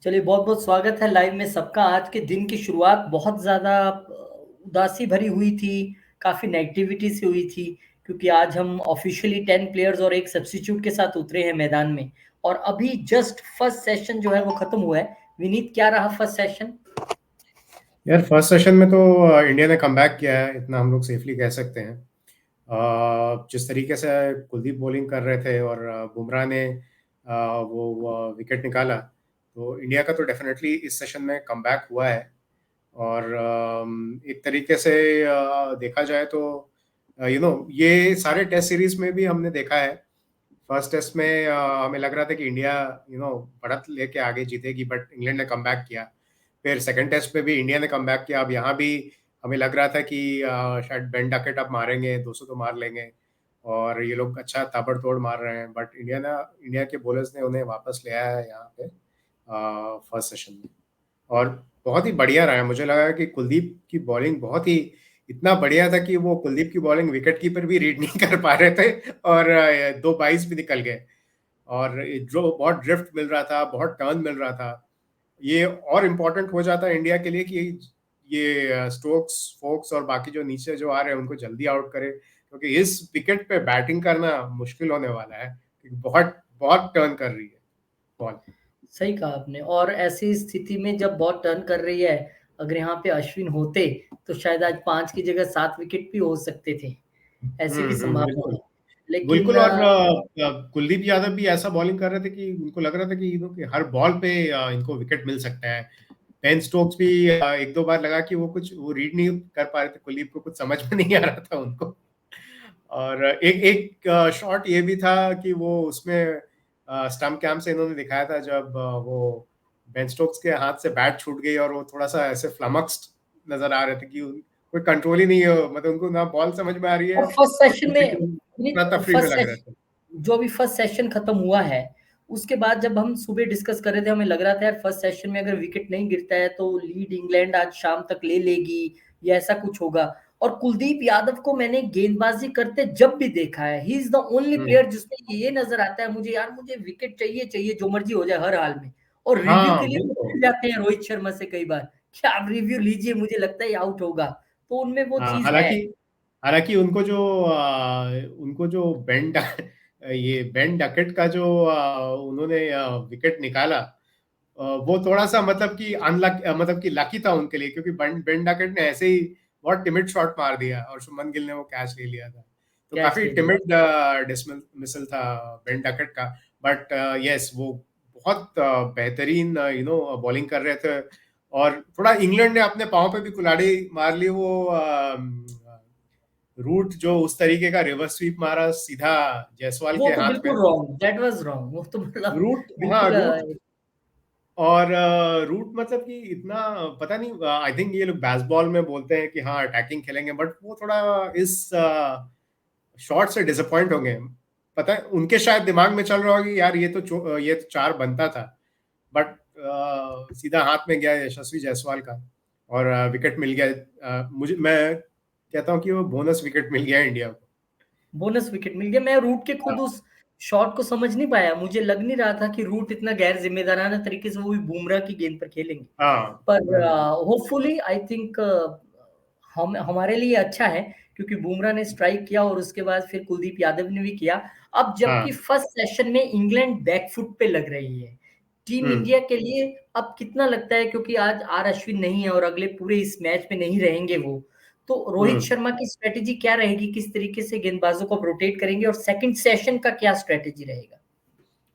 चलिए बहुत-बहुत स्वागत है लाइव में सबका। आज के दिन की शुरुआत बहुत ज़्यादा उदासी भरी हुई थी, काफ़ी नेगेटिविटी से हुई थी क्योंकि आज हम ऑफ़िशियली 10 प्लेयर्स और एक सब्स्टिट्यूट के साथ उतरे हैं मैदान में और अभी जस्ट फर्स्ट सेशन जो है वो खत्म हुआ है। विनीत क्या रहा फर्स्ट सेशन? यार फर्स्ट सेशन में तो इंडिया ने कमबैक किया है, इतना हम लोग सेफली कह सकते हैं। जिस तरीके से कुलदीप बॉलिंग कर रहे थे और बुमराह ने वो विकेट निकाला, तो इंडिया का तो डेफिनेटली इस सेशन में कमबैक हुआ है। और एक तरीके से देखा जाए तो ये सारे टेस्ट सीरीज में भी हमने देखा है। फर्स्ट टेस्ट में हमें लग रहा था कि इंडिया बढ़त लेके आगे जीतेगी, बट इंग्लैंड ने कमबैक किया। फिर सेकंड टेस्ट में भी इंडिया ने कमबैक किया। अब यहाँ भी हमें लग रहा था कि शायद बेन डकेट अब मारेंगे, 200 तो मार लेंगे और ये लोग अच्छा ताबड़तोड़ मार रहे हैं, बट इंडिया के बॉलर्स ने उन्हें वापस ले आया है यहाँ पे फर्स्ट सेशन में। और बहुत ही बढ़िया रहा है। मुझे लगा कि कुलदीप की बॉलिंग बहुत ही इतना बढ़िया था कि वो कुलदीप की बॉलिंग विकेट कीपर भी रीड नहीं कर पा रहे थे और 2 22 भी निकल गए और जो बहुत ड्रिफ्ट मिल रहा था, बहुत टर्न मिल रहा था। ये और इम्पोर्टेंट हो जाता है इंडिया के लिए कि ये स्टोक्स, फोक्स और बाकी जो नीचे जो आ रहे हैं उनको जल्दी आउट करे, क्योंकि इस विकेट पे बैटिंग करना मुश्किल होने वाला है क्योंकि बहुत बहुत टर्न कर रही है बॉल। सही कहा आपने और ऐसी स्थिति में जब बहुत टर्न कर रही है, अगर यहाँ पे अश्विन होते, तो शायद आज 5 की जगह 7 विकेट भी हो सकते थे। ऐसी भी संभावना बिल्कुल। है। लेकिन बिल्कुल। और कुलदीप यादव भी ऐसा बॉलिंग कर रहे थे कि उनको लग रहा था कि हर बॉल पे इनको विकेट मिल सकता है। बेन स्टोक्स भी एक दो बार लगा कि वो रीड नहीं कर पा रहे थे, कुलदीप को कुछ समझ में नहीं आ रहा था उनको। और एक एक शॉट ये भी था कि वो उसमें स्टंप कैम से इन्होंने दिखाया था जब वो बेन स्टोक्स के हाथ से बैट छूट गई और वो थोड़ा सा ऐसे फ्लमक्स्ड नजर आ रहे थे कि कोई कंट्रोल ही नहीं है, मतलब उनको ना बॉल समझ में आ रही है और फर्स्ट सेशन और में इतना तफरी में फर्स्ट लग रहे थे। सेशन जो अभी फर्स्ट सेशन खत्म हुआ है, उसके बाद जब हम सुबह डिस्कस कर रहे थे, हमें लग रहा था यार फर्स्ट सेशन में अगर विकेट नहीं गिरता है तो लीड इंग्लैंड आज शाम तक ले लेगी या ऐसा कुछ होगा। और कुलदीप यादव को मैंने गेंदबाजी करते जब भी देखा है, he is the only hmm. Player जिसमें ये नजर आता है मुझे, यार मुझे विकेट चाहिए चाहिए जो मर्जी हो जाए हर हाल में। और रिव्यू हाँ के लिए वो बिल्कुल। मिल जाते हैं रोहित शर्मा से कई बार कि आप रिव्यू लीजिए, मुझे लगता है आउट होगा। तो उनमें वो हाँ, चीज है। हालांकि हालांकि उनको जो ये बेन डकेट का जो उन्होंने विकेट निकाला, वो थोड़ा सा मतलब कि अनलक मतलब कि लकी था उनके लिए, क्योंकि बेन डकेट ने ऐसे ही बहुत टिमिड शॉट मार दिया और शुभमन गिल ने वो कैच ले लिया था। तो कैच काफी ले लिया। टिमिड डिसमिसल था बेन डकेट का। बट यस, वो बहुत बेहतरीन बॉलिंग कर रहे थे। और थोड़ा इंग्लैंड ने अपने पाँव पे भी कुल्हाड़ी मार ली। वो रूट जो उस तरीके का रिवर्स स्वीप मारा सीधा जायसवाल वो के तो हाथ में। बिल्कुल रॉन्ग, दैट वाज़ रॉन्ग, वो तो मतलब रूट, हाँ, बिल्कुल रूट। और रूट मतलब कि इतना पता नहीं, आई थिंक ये लोग बेसबॉल में बोलते हैं कि हाँ अटैकिंग खेलेंगे, बट वो थोड़ा इस शॉट से डिसअपॉइंट होंगे। पता है उनके शायद दिमाग में चल रहा होगा कि यार ये तो 4 बनता था, बट सीधा हाथ में गया यशस्वी जायसवाल का और विकेट मिल गया। मैं कहता हूँ कि वो बोनस विकेट मिल गया इंडिया को। बोनस विकेट मिल गया। मैं रूट के खुद उस शॉट को समझ नहीं पाया, मुझे लग नहीं रहा था कि रूट इतना गैर जिम्मेदाराना तरीके से वो भी बुमराह की गेंद पर खेलेंगे। हाँ। पर होपफुली आई थिंक हम हमारे लिए अच्छा है क्योंकि बुमराह ने स्ट्राइक किया और उसके बाद फिर कुलदीप यादव ने भी किया। अब जबकि हाँ। फर्स्ट सेशन में इंग्लैंड बैकफुट पे लग रही है, टीम हम्म। इंडिया के लिए अब कितना लगता है, क्योंकि आज आर अश्विन नहीं है और अगले पूरे इस मैच में नहीं रहेंगे वो, तो रोहित हम्म। शर्मा की स्ट्रेटेजी क्या रहेगी, किस तरीके से गेंदबाजों को रोटेट करेंगे और सेकंड सेशन का क्या स्ट्रेटेजी रहेगा?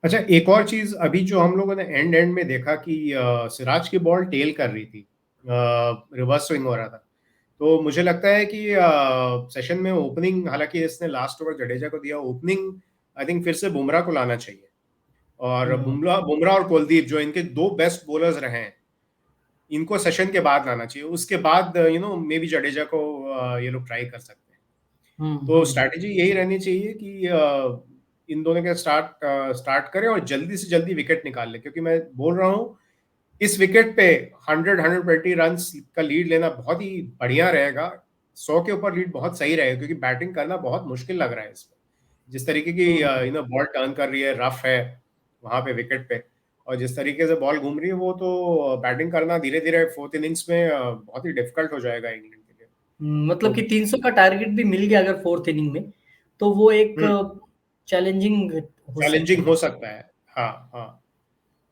अच्छा, एक और चीज अभी जो हम लोगों ने एंड एंड में देखा कि सिराज की बॉल टेल कर रही थी, रिवर्स स्विंग हो रहा था। तो मुझे लगता है कि सेशन में ओपनिंग, हालांकि इसने लास्ट ओवर जडेजा को दिया, ओपनिंग आई थिंक फिर से बुमराह को लाना चाहिए। और हम्म। बुमराह बुमराह और कुलदीप जो इनके 2 बेस्ट बॉलर्स रहे हैं, इनको सेशन के बाद लाना चाहिए। उसके बाद मे बी जडेजा को ये लोग ट्राई कर सकते हैं। तो हम्म। स्ट्रैटेजी यही रहनी चाहिए कि इन दोनों के स्टार्ट करें और जल्दी से जल्दी विकेट निकाल ले, क्योंकि मैं बोल रहा हूँ इस विकेट पे 100-120 रन का लीड लेना बहुत ही बढ़िया रहेगा। 100 के ऊपर लीड बहुत सही रहेगा, क्योंकि बैटिंग करना बहुत मुश्किल लग रहा है इसमें, जिस तरीके की हम्म। बॉल टर्न कर रही है, रफ है वहां पे विकेट पे। और जिस तरीके से बॉल घूम रही है, वो तो बैटिंग करना धीरे-धीरे 4th इनिंग्स में बहुत ही डिफिकल्ट हो जाएगा इंग्लैंड के लिए। मतलब तो कि 300 का टारगेट भी मिल गया अगर 4th इनिंग में, तो वो एक हुँ, चैलेंजिंग हो सकता चैलेंजिंग है। हो सकता है। हाँ, हाँ।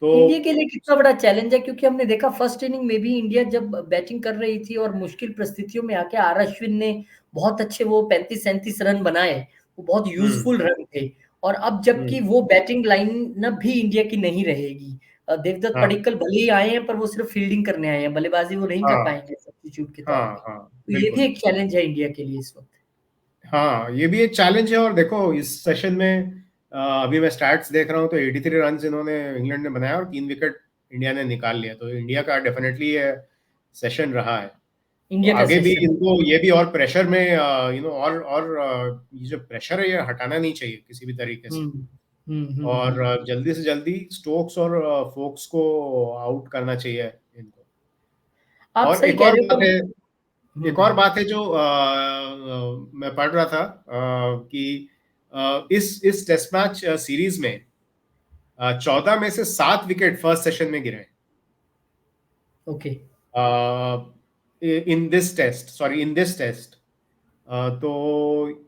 तो इंडिया के लिए कितना बड़ा चैलेंज है, क्योंकि हमने देखा फर्स्ट इनिंग में भी इंडिया जब बैटिंग कर रही थी और मुश्किल परिस्थितियों में आके आर अश्विन ने बहुत अच्छे वो 35-37 रन बनाए, वो बहुत हुँ, यूजफुल रन थे। और अब हुँ, जबकि वो बैटिंग लाइनअप भी इंडिया की नहीं रहेगी। देवदत्त हाँ, पडिक्कल भले ही आए हैं, पर वो सिर्फ फील्डिंग करने आए हैं, बल्लेबाजी वो नहीं कर हाँ, पाएंगे सब्स्टिट्यूट के तौर पे। हाँ, हाँ, तो ये भी बिल्कुल। एक चैलेंज है इंडिया के लिए इस वक्त। हाँ, ये भी एक चैलेंज है और देखो इस सेशन में अभी मैं स्टैट्स देख रहा हूँ तो 83 रन्स इन्होंने इंग्लैंड ने बनाया और 3 विकेट इंडिया ने निकाल लिया। तो इंडिया का डेफिनिटली ये सेशन रहा है। तो इंडिया का आगे भी सेशन। इनको ये भी और प्रेशर में ये जो प्रेशर है ये हटाना नहीं चाहिए किसी भी तरीके से। हम्म और हम्म। जल्दी से जल्दी स्टोक्स और फोक्स को आउट करना चाहिए इनको। आप और सही कह रहे हो पर। एक और हम्म। बात है जो मैं पढ़ रहा था कि इस टेस्ट मैच सीरीज में 14 में से 7 विकेट फर्स्ट सेशन में गिरे ओके। In this test. तो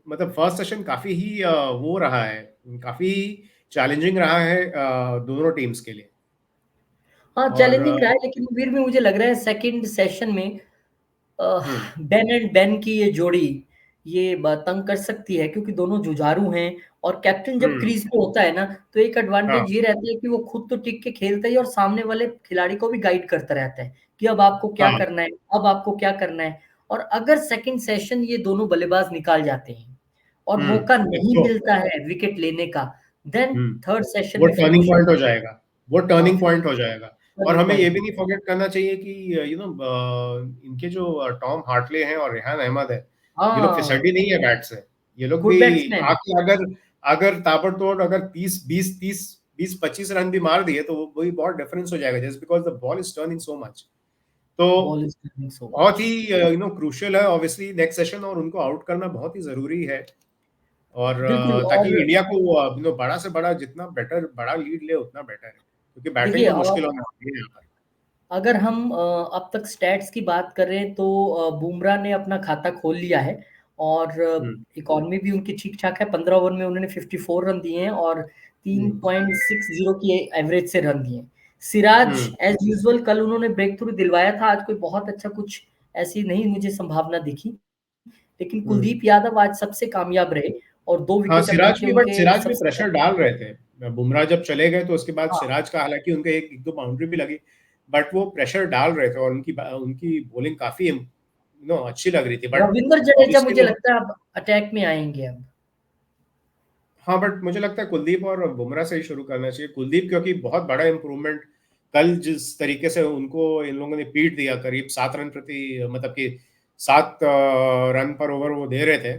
मतलब फर्स्ट सेशन काफी ही वो रहा है, काफी चैलेंजिंग रहा है दोनों टीम्स के लिए। हाँ, और चैलेंजिंग रहा है, लेकिन फिर भी मुझे लग रहा है सेकंड सेशन में हम्म, बेन एंड बेन की ये जोड़ी ये तंग कर सकती है, क्योंकि दोनों जुझारू हैं। और कैप्टन जब हम्म, क्रीज पे होता है ना, तो एक हाँ, एडवांटेज ये रहता है कि वो खुद तो टिक के खेलता है और सामने वाले खिलाड़ी को भी गाइड करता रहता है कि अब आपको क्या हाँ, करना है, अब आपको क्या करना है। और अगर सेकंड सेशन ये दोनों बल्लेबाज निकाल जाते हैं और मौका नहीं देखो, मिलता है विकेट लेने का, देन थर्ड सेशन वो में फिर टर्निंग मुश्किल। पॉइंट हो जाएगा। वो हाँ, टर्निंग फिर पॉइंट हो जाएगा। और टर्निंग हमें ये पॉइंट भी हो। नहीं फॉरगेट करना चाहिए कि इनके जो टॉम हार्टले हैं और रेहान अहमद है, ये लोग हाँ, फिसड्डी नहीं है बैट से। ये लोग गुड भी बैट्समैन। आके अगर अगर ताबड़तोड़ अगर 20-25 रन भी मार दिए तो वही बहुत डिफरेंस हो जाएगा, just because the ball is turning so much. तो बॉल इज टर्निंग सो बहुत मच। ही क्रूशियल है ऑब्वियसली नेक्स्ट सेशन, और उनको आउट करना बहुत ही जरूरी है। और बिल्कुल। ताकि और इंडिया को बड़ा से बड़ा जितना बेटर बड़ा लीड ले उतना बेटर है, क्योंकि बैटिंग देखिए, तो मुश्किल और होने वाली है यहाँ पर। अगर हम अब तक स्टैट्स की बात करें तो बुमराह ने अपना खाता खोल लिया है। और हम्म, इकॉनमी भी उनकी ठीक ठाक है। 15 ओवर में उन्होंने 54 रन दिए हैं और हम्म, 3.60 की एवरेज से रन दिए हैं। सिराज हम्म, एज यूजुअल कल उन्होंने ब्रेक थ्रू दिलवाया था, आज कोई बहुत अच्छा कुछ ऐसी नहीं मुझे संभावना दिखी। लेकिन हम्म। कुलदीप यादव आज सबसे कामयाब रहे और 2 हाँ, विकेट अपने थे बट उनके सिराज भी सबसे। प्रेशर डाल रहे थे। बुमराह जब चले गए तो उसके बाद हाँ, सिराज का, हालांकि उनके एक दो बाउंड्री भी लगी, बट वो प्रेशर डाल रहे थे और उनकी बॉलिंग काफी अच्छी लग रही थी, बट रविंद्र जडेजा ऑब्वियसली मुझे वो। लगता है अब अटैक में आएंगे अब। हाँ, बट मुझे लगता है कुलदीप और बुमराह से ही शुरू करना चाहिए। कुलदीप क्योंकि बहुत बड़ा इंप्रूवमेंट, कल जिस तरीके से उनको इन लोगों ने पीट दिया, करीब 7 रन प्रति, मतलब कि 7 रन पर ओवर वो दे रहे थे,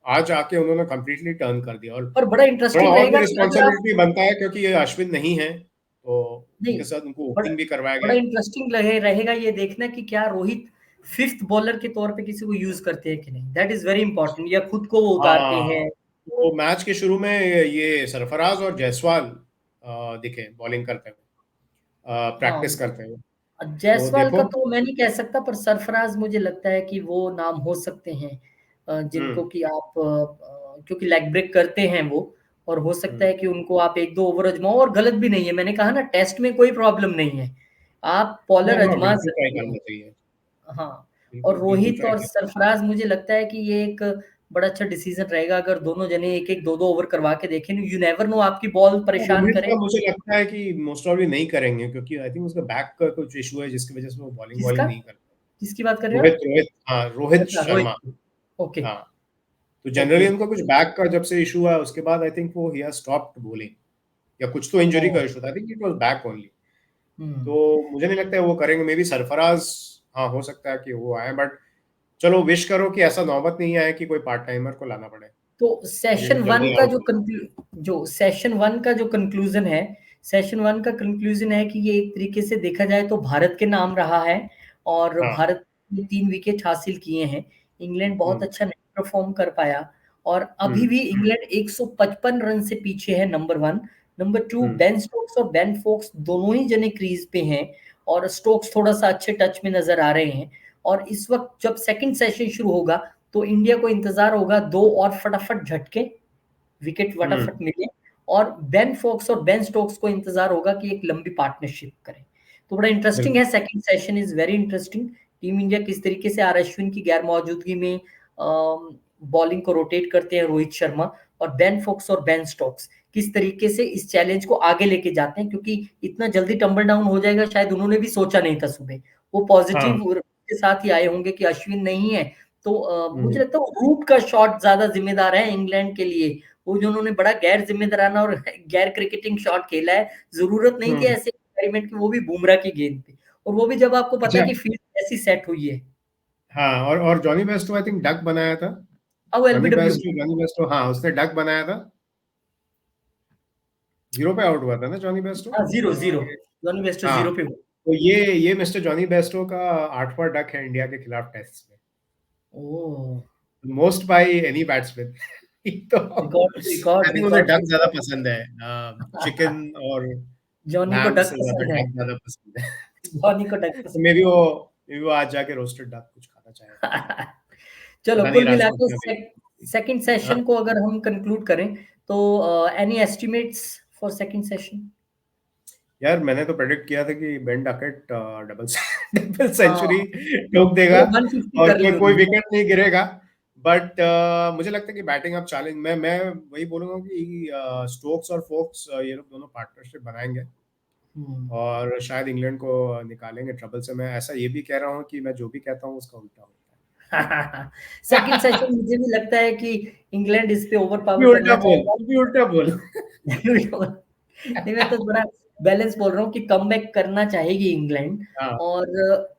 आज आके उन्होंने कंप्लीटली टर्न कर दिया। और और बड़ा थोड़ा इंटरेस्टिंग और भी रहेगा कि अगर आप। रिस्पॉन्सिबिलिटी बनता है क्योंकि ये अश्विन नहीं है, तो नहीं, उनके साथ उनको बड़ा ओपनिंग भी करवाया गया बड़ा है। इंटरेस्टिंग रहेगा ये देखना कि क्या रोहित फिफ्थ बॉलर के तौर पे किसी को यूज करते हैं कि नहीं। दैट इज वेरी इंपॉर्टेंट, या खुद को वो उतारते हाँ, हैं। तो मैच के शुरू में ये सरफराज और जायसवाल दिखे बॉलिंग करते हुए, हाँ, प्रैक्टिस करते हुए। तो जायसवाल का देखो। तो मैं नहीं कह सकता, पर सरफराज मुझे लगता है कि वो नाम हो सकते हैं जिनको हुँ, कि आप क्योंकि लेग ब्रेक करते हैं वो। और हो सकता हुँ। है कि उनको आप 1-2 ओवर आजमाओ, और गलत भी नहीं है। मैंने कहा ना, टेस्ट में कोई प्रॉब्लम नहीं है। आप हाँ, बॉलर हाँ, आजमा बिल्कुल ट्राई सकते हैं। करना चाहिए। हाँ, और बिल्कुल, बिल्कुल रोहित ट्राई और कर। सरफराज मुझे लगता है कि ये एक बड़ा अच्छा डिसीजन रहेगा अगर दोनों जने 1-1, 2-2 ओवर करवा के देखें। यू नेवर नो आपकी बॉल परेशान रोहित करे। का मुझे लगता है कि मोस्ट प्रोबेबली नहीं करेंगे, क्योंकि आई थिंक उसका बैक का कुछ इश्यू है जिसकी वजह से वो बॉलिंग किसका? वॉलिंग नहीं करता। किसकी बात कर रहे हो आप? रोहित अच्छा, रोहित शर्मा। की। ओके, हाँ, तो ओके। जनरली उनका कुछ बैक का जब से इश्यू हुआ उसके बाद आई थिंक वो ही हैज स्टॉप्ड बॉलिंग, या कुछ तो इंजरी ओह! का इश्यू था। I think it was back only. हुँ। तो मुझे नहीं लगता है वो करेंगे। मे बी सरफराज, हाँ, हो सकता है कि वो आए, बट चलो विश करो कि ऐसा नौबत नहीं आए कि कोई पार्ट टाइमर को लाना पड़े, तो जो सेशन 1 जल्दी का आउट हो। जो सेशन 1 का जो कंक्लूजन है, सेशन 1 का कंक्लूजन है कि ये एक तरीके से देखा जाए तो भारत के नाम रहा है और हाँ, भारत ने 3 विकेट हासिल किए हैं। इंग्लैंड बहुत हुँ, अच्छा नहीं परफॉर्म कर पाया और हुँ, अभी भी इंग्लैंड 155 रन से पीछे है नंबर 1। नंबर 2, बेन स्टोक्स और बेन फोक्स दोनों ही जने क्रीज पे हैं, और स्टोक्स थोड़ा सा अच्छे टच में नजर आ रहे हैं। और इस वक्त जब सेकंड सेशन शुरू होगा तो इंडिया को इंतजार होगा 2 और फटाफट झटके, विकेट फटाफट मिले, और बेन फोक्स और बेन स्टोक्स को इंतजार होगा कि एक लंबी पार्टनरशिप करें। तो बड़ा इंटरेस्टिंग है, second session is very interesting. Team India किस तरीके से आर अश्विन की गैर मौजूदगी में बॉलिंग को रोटेट करते हैं रोहित शर्मा, और बेन फोक्स और बेन स्टोक्स किस तरीके से इस चैलेंज को आगे लेके जाते हैं, क्योंकि इतना जल्दी टम्बल डाउन हो जाएगा शायद उन्होंने भी सोचा नहीं था सुबह। वो पॉजिटिव के साथ ही आए होंगे कि अश्विन नहीं है, तो मुझे लगता है रूट का शॉट ज्यादा जिम्मेदार है इंग्लैंड के लिए। वो जो उन्होंने बड़ा गैर जिम्मेदाराना और गैर क्रिकेटिंग शॉट खेला है, जरूरत नहीं थी ऐसे एक्सपेरिमेंट की, वो भी बुमराह की गेंद पे, और वो भी जब आपको पता है कि फील्ड ऐसी सेट हुई है। हाँ, और Jonny Bairstow I think duck बनाया था। जॉनी बेस्टो हाँ, उसने डक बनाया था। 0 पे आउट हुआ था ना जॉनी बेस्टो। हाँ, 0 जॉनी बेस्टो हाँ, 0 पे हुआ। तो ये मिस्टर जॉनी बेस्टो का 8वां डक है इंडिया के खिलाफ टेस्ट में, ओह, मोस्ट बाय एनी बैट्समैन। तो रिकॉर्ड आई थिंक उन्हें रिकॉर्ड डक ज्यादा पसंद है, चिकन और जॉनी को लैम्ब डक से ज्यादा पसंद है। डक ज्यादा पसंद है। जॉनी को डक तो पसंद मे बी वो आज जाके रोस्टेड डक कुछ खाना चाहेगा। है। चलो, पता नहीं कुल मिला राजकोट के में भी। सेकंड हाँ सेशन को अगर हम कंक्लूड करें तो any estimates for second session? यार, मैंने तो प्रेडिक्ट किया था कि बेन डकेट डबल डबल हाँ, सेंचुरी ठोक देगा वो 150 और कर ली कोई उन्होंने। विकेट नहीं गिरेगा। बट मुझे लगता है कि बैटिंग अब चैलेंज, मैं वही बोलूंगा कि स्टोक्स और फोक्स ये लोग दोनों पार्टनरशिप बनाएंगे और शायद इंग्लैंड को निकालेंगे ट्रबल से। मैं ऐसा ये भी कह रहा हूँ कि मैं जो भी कहता हूँ उसका उल्टा होता सेकंड है। सेशन मुझे भी लगता है कि इंग्लैंड इस पे ओवर तू भी पावर उल्टा करना बोल, चाहेगा। तू भी उल्टा बोल। नहीं, मैं तो बड़ा बैलेंस बोल रहा हूँ कि कमबैक करना चाहेगी इंग्लैंड, हाँ। और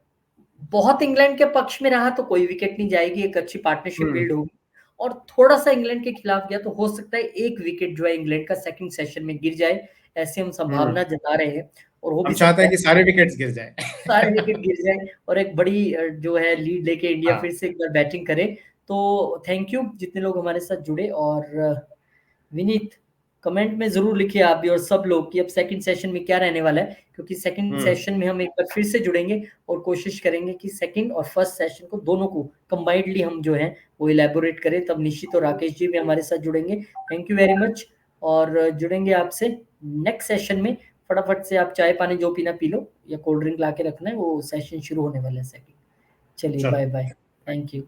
बहुत इंग्लैंड के पक्ष में रहा तो कोई विकेट नहीं जाएगी, एक अच्छी पार्टनरशिप बिल्ड होगी। और थोड़ा सा इंग्लैंड के खिलाफ गया तो हो सकता है एक विकेट जो है इंग्लैंड का सेकंड सेशन में गिर जाए, ऐसे हम संभावना जता रहे हैं, और हो हम भी चाहते सकता हैं है कि सारे विकेट्स गिर जाए। सारे विकेट गिर जाए और एक बड़ी जो है लीड लेके इंडिया हाँ। फिर से एक बार बैटिंग करे। तो थैंक यू जितने लोग हमारे साथ जुड़े, और विनीत, कमेंट में जरूर लिखिए आप भी और सब लोग कि अब सेकंड सेशन में क्या रहने वाला है, क्योंकि सेकंड सेशन में हम एक बार फिर से जुड़ेंगे और कोशिश करेंगे कि सेकंड और फर्स्ट सेशन को दोनों को कंबाइंडली हम जो है वो इलेबोरेट करें। तब निश्चित और राकेश जी भी हमारे साथ जुड़ेंगे। थैंक यू वेरी मच, और जुड़ेंगे आपसे नेक्स्ट सेशन में। फटाफट से आप चाय पानी जो पीना पी लो, या कोल्ड ड्रिंक ला के रखना है, वो सेशन शुरू होने वाला है सेकंड। चलिए, चलो। Bye bye, thank you.